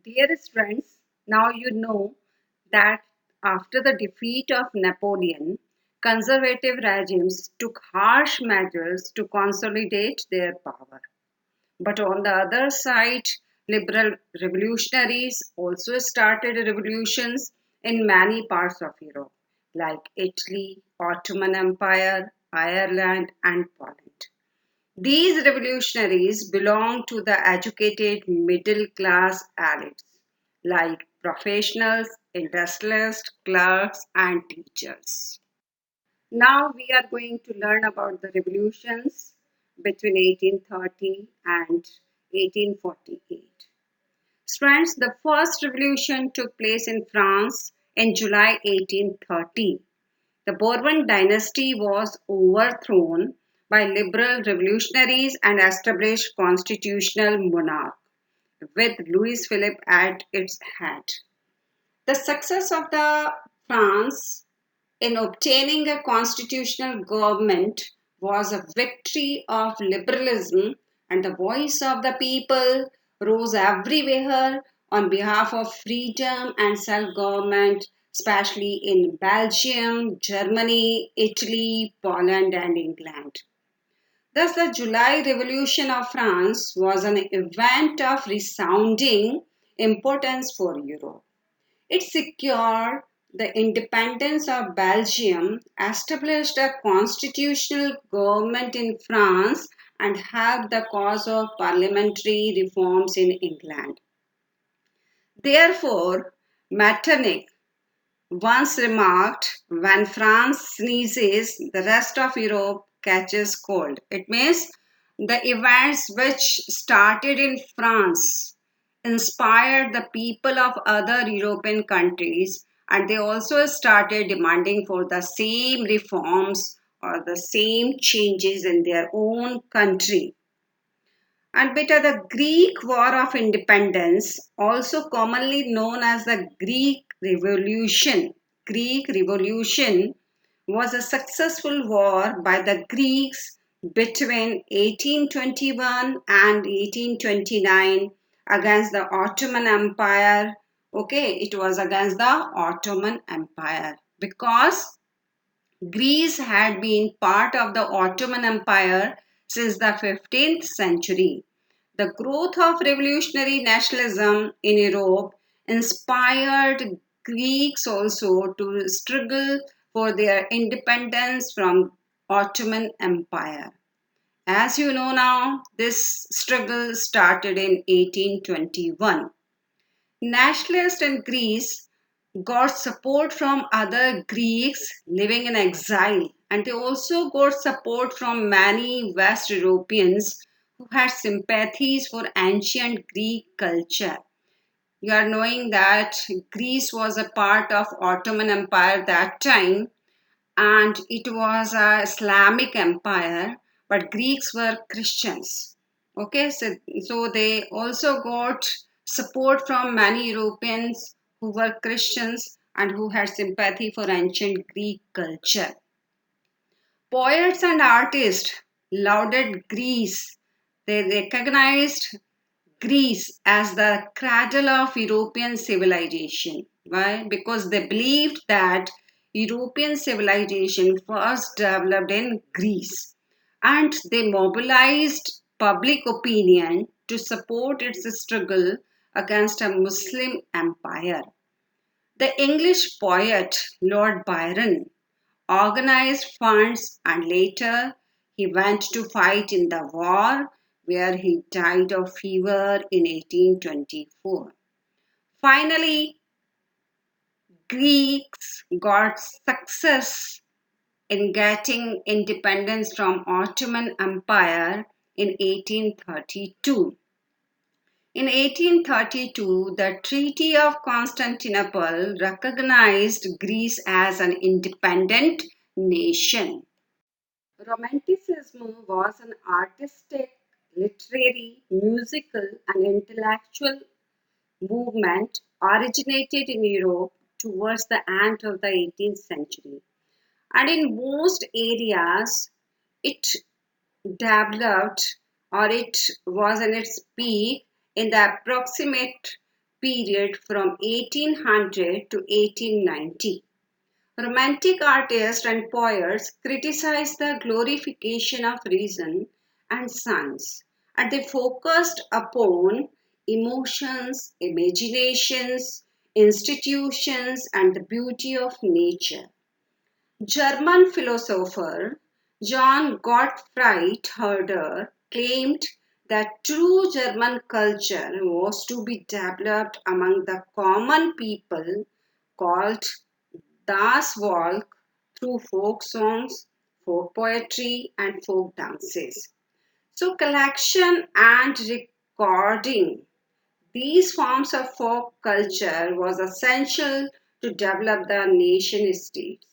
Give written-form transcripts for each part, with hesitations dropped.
Dearest friends, now you know that after the defeat of Napoleon, conservative regimes took harsh measures to consolidate their power. But on the other side, liberal revolutionaries also started revolutions in many parts of Europe, like Italy, Ottoman Empire, Ireland, and Poland. These revolutionaries belonged to the educated middle class elites, like professionals, industrialists, clerks, and teachers. Now we are going to learn about the revolutions between 1830 and 1848. Friends, the first revolution took place in France in July 1830. The Bourbon dynasty was overthrown by liberal revolutionaries and established constitutional monarch, with Louis Philippe at its head. The success of the France in obtaining a constitutional government was a victory of liberalism, and the voice of the people rose everywhere on behalf of freedom and self government, especially in Belgium, Germany, Italy, Poland, and England. Thus, the July Revolution of France was an event of resounding importance for Europe. It secured the independence of Belgium, established a constitutional government in France, and helped the cause of parliamentary reforms in England. Therefore, Metternich once remarked, when France sneezes, the rest of Europe catches cold. It means the events which started in France inspired the people of other European countries, and they also started demanding for the same reforms or the same changes in their own country. And beta, the Greek War of Independence, also commonly known as the Greek Revolution was a successful war by the Greeks between 1821 and 1829 against the Ottoman Empire. Okay, it was against the Ottoman Empire because Greece had been part of the Ottoman Empire since the 15th century. The growth of revolutionary nationalism in Europe inspired Greeks also to struggle for their independence from Ottoman Empire. As you know now, this struggle started in 1821. Nationalists in Greece got support from other Greeks living in exile, and they also got support from many West Europeans who had sympathies for ancient Greek culture. You are knowing that Greece was a part of Ottoman Empire that time, and it was a Islamic empire, but Greeks were Christians. Okay, so they also got support from many Europeans who were Christians and who had sympathy for ancient Greek culture. Poets and artists lauded Greece. They recognized Greece as the cradle of European civilization. Why? Because they believed that European civilization first developed in Greece, and they mobilized public opinion to support its struggle against a Muslim empire. The English poet Lord Byron organized funds, and later he went to fight in the war where he died of fever in 1824. Finally, Greeks got success in getting independence from Ottoman Empire in 1832. In 1832, the Treaty of Constantinople recognized Greece as an independent nation. Romanticism was an artistic, literary, musical, and intellectual movement originated in Europe towards the end of the 18th century. And in most areas, it developed or it was in its peak in the approximate period from 1800 to 1890. Romantic artists and poets criticized the glorification of reason and science, and they focused upon emotions, imaginations, institutions, and the beauty of nature. German philosopher John Gottfried Herder claimed that true German culture was to be developed among the common people called Das Volk through folk songs, folk poetry, and folk dances. So, collection and recording these forms of folk culture was essential to develop the nation states.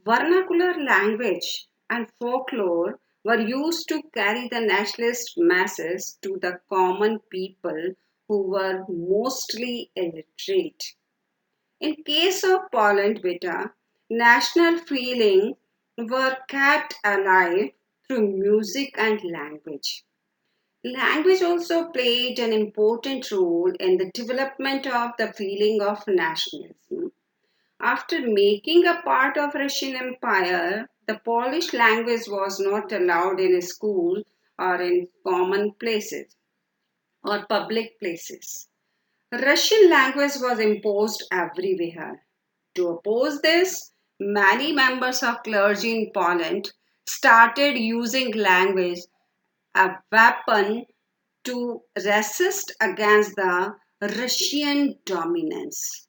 Vernacular language and folklore were used to carry the nationalist masses to the common people who were mostly illiterate. In case of Poland Beta, national feeling were kept alive through music and language. Language also played an important role in the development of the feeling of nationalism. After making a part of Russian Empire, the Polish language was not allowed in a school or in common places or public places. Russian language was imposed everywhere. To oppose this, many members of clergy in Poland started using language as a weapon to resist against the Russian dominance.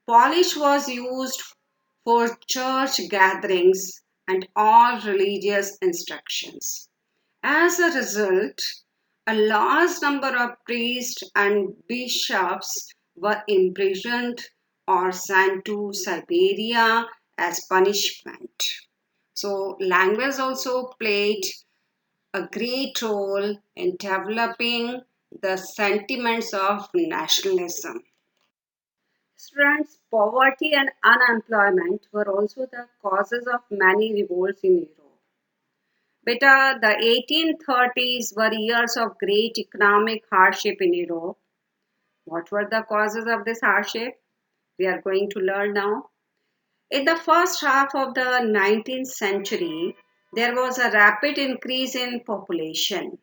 Polish was used for church gatherings and all religious instructions. As a result, a large number of priests and bishops were imprisoned or sent to Siberia as punishment. So, language also played a great role in developing the sentiments of nationalism. Students, poverty and unemployment were also the causes of many revolts in Europe. Beta, the 1830s were years of great economic hardship in Europe. What were the causes of this hardship? We are going to learn now. In the first half of the 19th century, there was a rapid increase in population.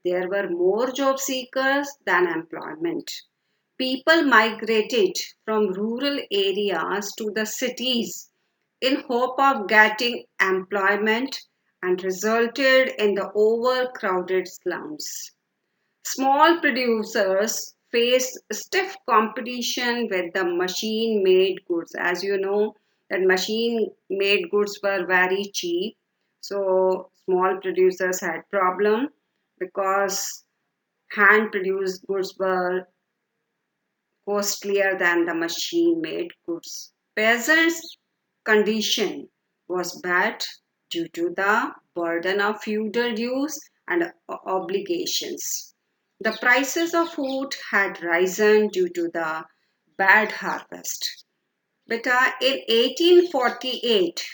There were more job seekers than employment. People migrated from rural areas to the cities in hope of getting employment and resulted in the overcrowded slums. Small producers faced stiff competition with the machine made goods. As you know, that machine made goods were very cheap. So small producers had problem because hand produced goods were costlier than the machine made goods. Peasants' condition was bad due to the burden of feudal dues and obligations. The prices of food had risen due to the bad harvest. But in 1848,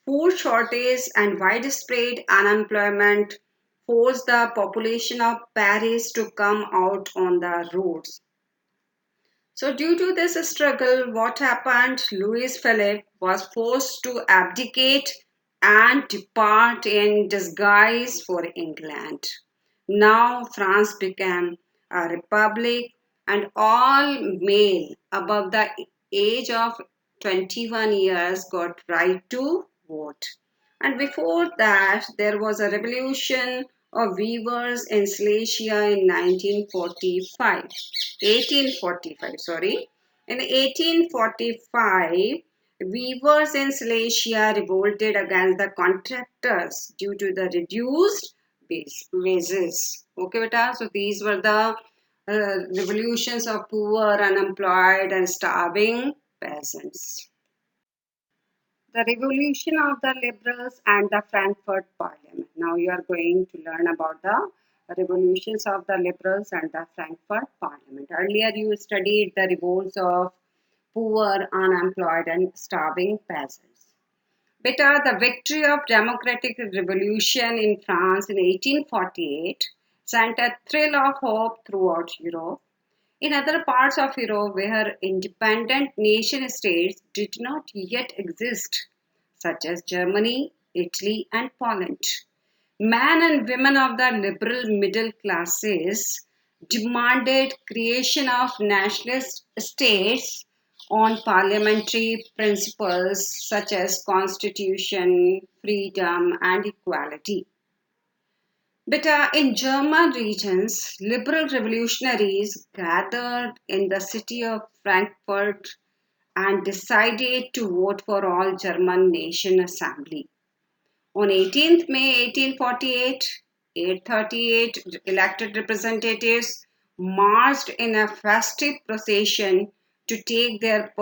food shortage and widespread unemployment forced the population of Paris to come out on the roads. So, due to this struggle, what happened? Louis Philippe was forced to abdicate and depart in disguise for England. Now, France became a republic, and all male above the age of 21 years got right to vote. And before that, there was a revolution of weavers in Silesia in 1845, sorry. In 1845, weavers in Silesia revolted against the contractors due to the reduced wages. Okay, beta. So these were the revolutions of poor, unemployed, and starving peasants. The revolution of the liberals and the Frankfurt Parliament. Now you are going to learn about the revolutions of the liberals and the Frankfurt Parliament. Earlier you studied the revolts of poor, unemployed, and starving peasants. Beta, the victory of democratic revolution in France in 1848 sent a thrill of hope throughout Europe. In other parts of Europe where independent nation states did not yet exist, such as Germany, Italy, and Poland, men and women of the liberal middle classes demanded creation of nationalist states on parliamentary principles such as constitution, freedom, and equality. But in German regions, liberal revolutionaries gathered in the city of Frankfurt and decided to vote for all German nation assembly. On 18th May 1848, 838 elected representatives marched in a festive procession to take their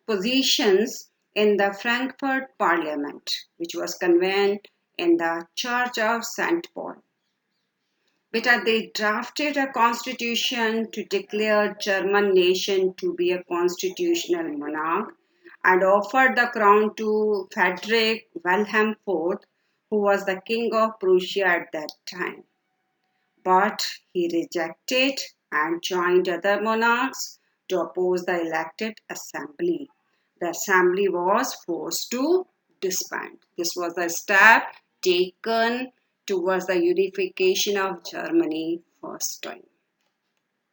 positions in the Frankfurt Parliament, which was convened in the Church of St. Paul. But they drafted a constitution to declare German nation to be a constitutional monarch and offered the crown to Frederick Wilhelm IV, who was the king of Prussia at that time. But he rejected and joined other monarchs to oppose the elected assembly. The assembly was forced to disband. This was a step taken towards the unification of Germany first time.